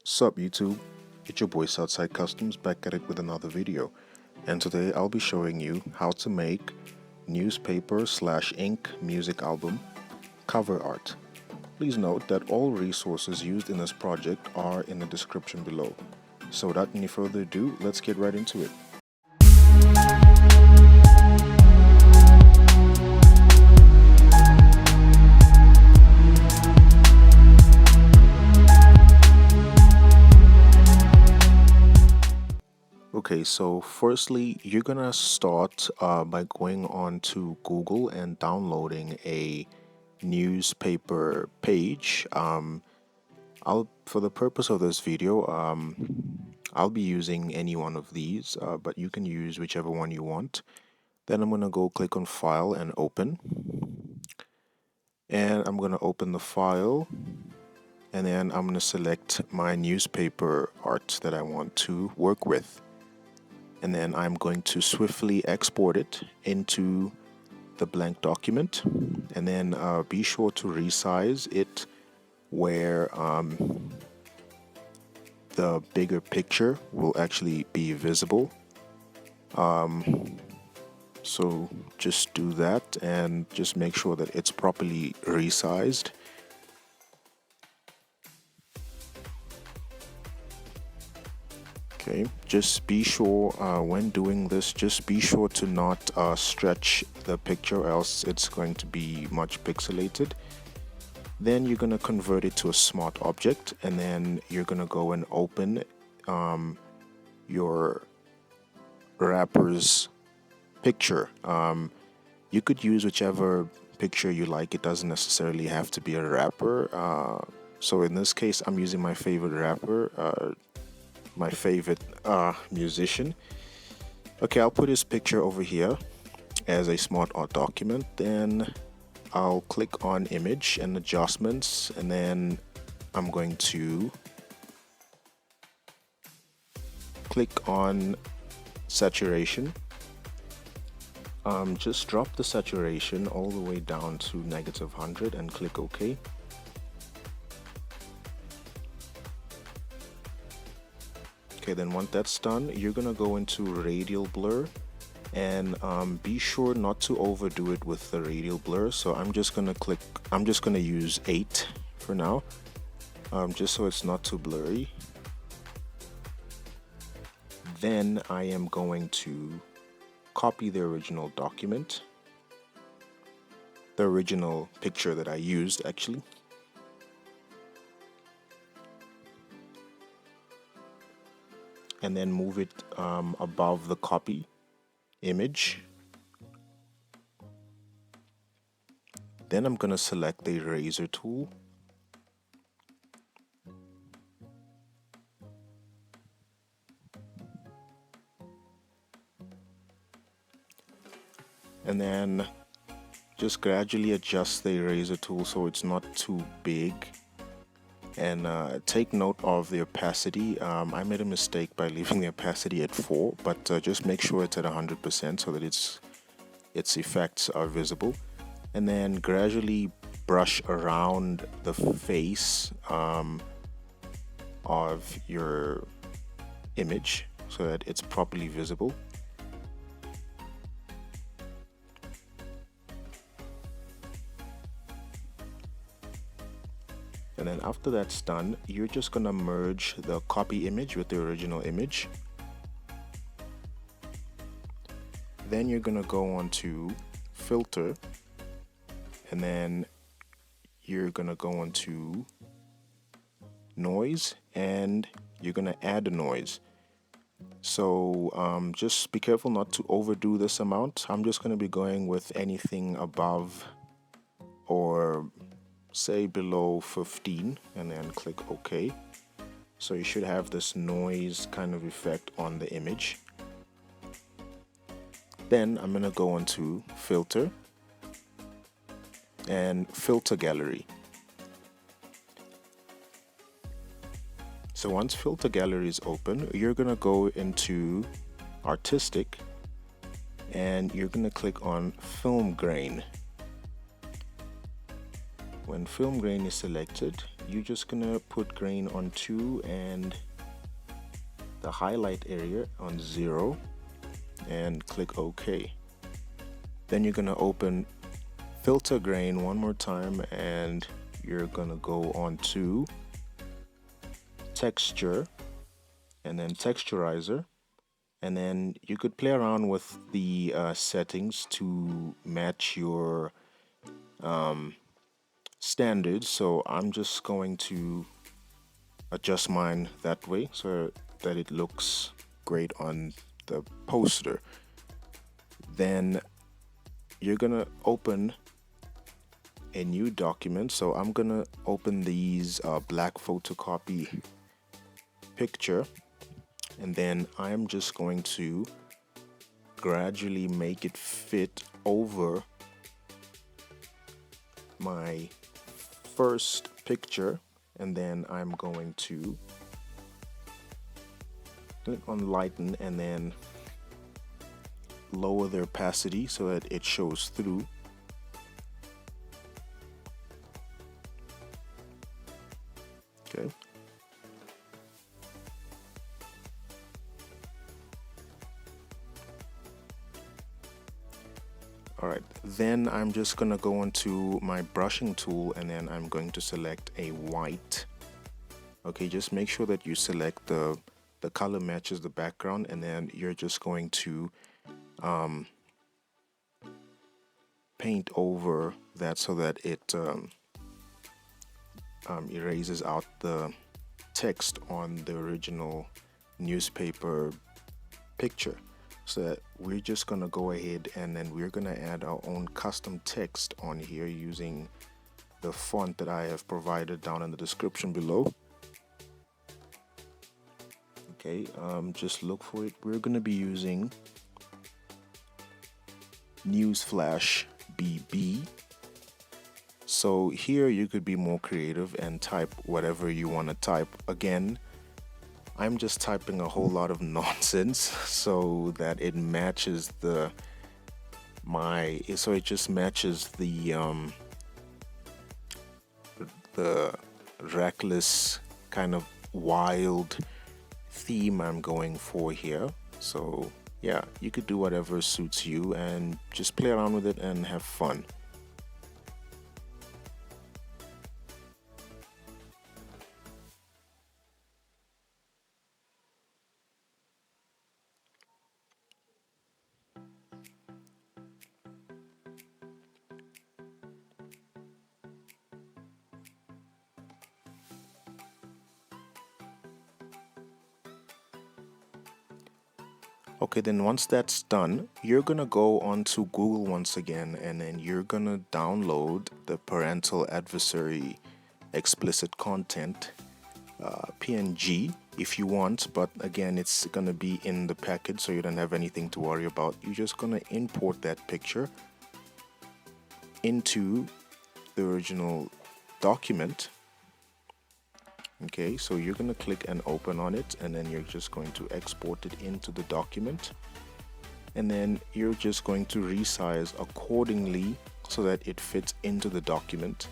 Sup YouTube, it's your boy Southside Customs back at it with another video, and today I'll be showing you how to make newspaper/ink music album cover art. Please note that all resources used in this project are in the description below. So without any further ado, let's get right into it. Okay, so firstly, you're gonna start by going on to Google and downloading a newspaper page. For the purpose of this video, I'll be using any one of these, but you can use whichever one you want. Then I'm gonna go click on File and Open, and I'm gonna open the file, and then I'm gonna select my newspaper art that I want to work with. And then I'm going to swiftly export it into the blank document, and then be sure to resize it where the bigger picture will actually be visible. So just do that and just make sure that it's properly resized. Okay, just be sure when doing this, just be sure to not stretch the picture, or else it's going to be much pixelated. Then you're going to convert it to a smart object, and then you're going to go and open your rapper's picture. You could use whichever picture you like, it doesn't necessarily have to be a rapper. So in this case, I'm using my favorite rapper. My favorite musician. Okay, I'll put his picture over here as a smart art document. Then I'll click on image and adjustments, and then I'm going to click on saturation. Just drop the saturation all the way down to -100 and click OK. Okay, then once that's done, you're gonna go into radial blur, and be sure not to overdo it with the radial blur. So I'm just gonna use 8 for now, just so it's not too blurry. Then I am going to copy the original document, the original picture that I used actually. And then move it above the copy image. Then I'm gonna select the eraser tool. And then just gradually adjust the eraser tool so it's not too big. And take note of the opacity. I made a mistake by leaving the opacity at 4, but just make sure it's at 100% so that its effects are visible. And then gradually brush around the face of your image so that it's properly visible. And then after that's done, you're just gonna merge the copy image with the original image. Then you're gonna go on to filter, and then you're gonna go on to noise, and you're gonna add a noise. So just be careful not to overdo this amount. I'm just gonna be going with anything above or say below 15, and then click OK. So you should have this noise kind of effect on the image. Then I'm gonna go on to filter and filter gallery. So once filter gallery is open, you're gonna go into artistic, and you're gonna click on film grain. When film grain is selected, you're just gonna put grain on 2 and the highlight area on 0 and click OK. Then you're gonna open filter grain one more time and you're gonna go on to texture and then texturizer, and then you could play around with the settings to match your standards. So I'm just going to adjust mine that way so that it looks great on the poster. Then you're gonna open a new document. So I'm gonna open these black photocopy picture, and then I'm just going to gradually make it fit over my first picture, and then I'm going to click on lighten and then lower the opacity so that it shows through. Okay. Alright, then I'm just gonna go into my brushing tool and then I'm going to select a white. Okay, just make sure that you select the color matches the background, and then you're just going to paint over that so that it erases out the text on the original newspaper picture. So that we're just gonna go ahead and then we're gonna add our own custom text on here using the font that I have provided down in the description below. Okay, just look for it. We're gonna be using Newsflash BB. So here you could be more creative and type whatever you want to type. Again, I'm just typing a whole lot of nonsense so that it matches it just matches the reckless kind of wild theme I'm going for here. So yeah, you could do whatever suits you and just play around with it and have fun. Okay, then once that's done, you're gonna go onto Google once again, and then you're gonna download the parental advisory explicit content PNG if you want, but again, it's gonna be in the package, so you don't have anything to worry about. You're just gonna import that picture into the original document. Okay, so you're going to click and open on it, and then you're just going to export it into the document, and then you're just going to resize accordingly so that it fits into the document.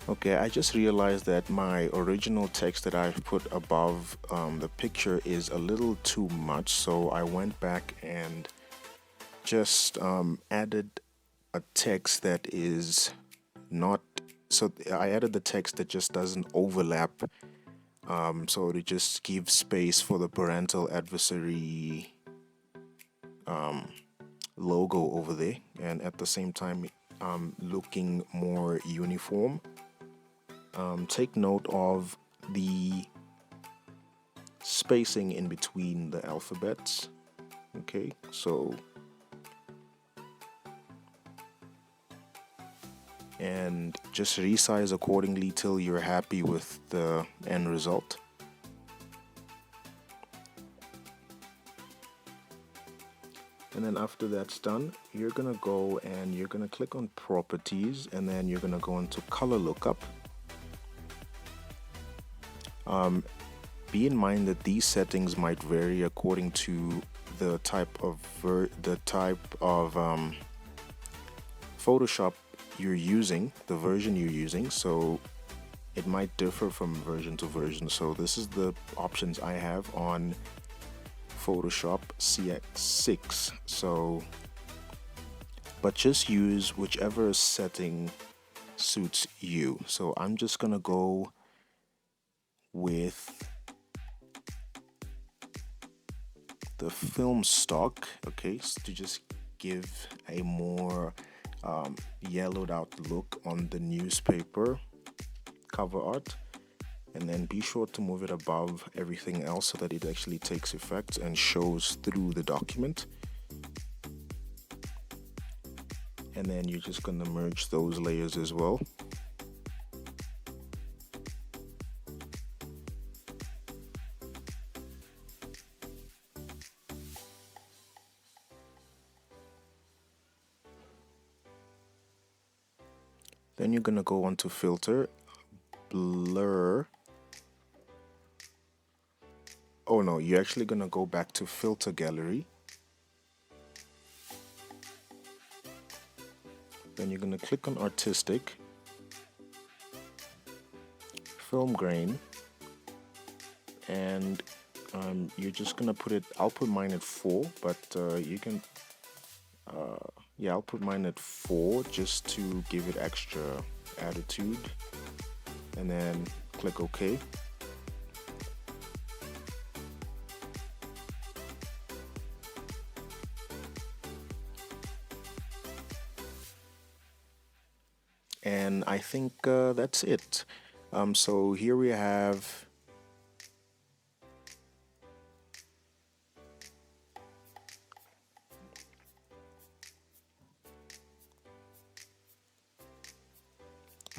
Okay, I just realized that my original text that I've put above the picture is a little too much, so I went back and just added a text that is not, so I added the text that just doesn't overlap, so to just give space for the parental advisory logo over there, and at the same time looking more uniform. Take note of the spacing in between the alphabets. Okay, so and just resize accordingly till you're happy with the end result. And then after that's done, you're gonna go and you're gonna click on properties, and then you're gonna go into color lookup. Be in mind that these settings might vary according to the type of Photoshop you're using, the version you're using. So it might differ from version to version. So this is the options I have on Photoshop CX6. So, but just use whichever setting suits you. So I'm just gonna go with the film stock, okay, to just give a more yellowed out look on the newspaper cover art. And then be sure to move it above everything else so that it actually takes effect and shows through the document. And then you're just going to merge those layers as well. Then you're going to go on to filter, blur. Oh no, you're actually going to go back to filter gallery. Then you're going to click on artistic, film grain, and you're just going to put it, I'll put mine at 4, but you can, yeah, I'll put mine at 4 just to give it extra attitude, and then click OK. And I think that's it. So here we have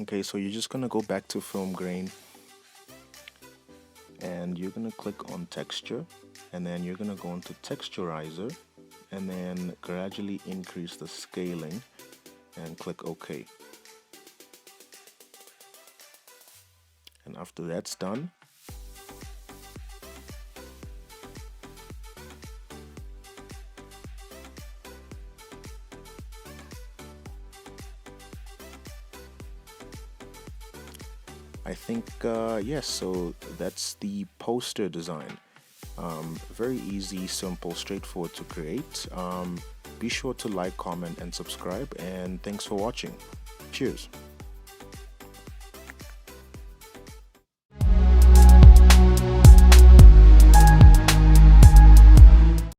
okay, so you're just gonna go back to film grain and you're gonna click on texture, and then you're gonna go into texturizer and then gradually increase the scaling and click OK. And after that's done, I think yes, so that's the poster design. Very easy, simple, straightforward to create. Be sure to like, comment, and subscribe, and thanks for watching. Cheers.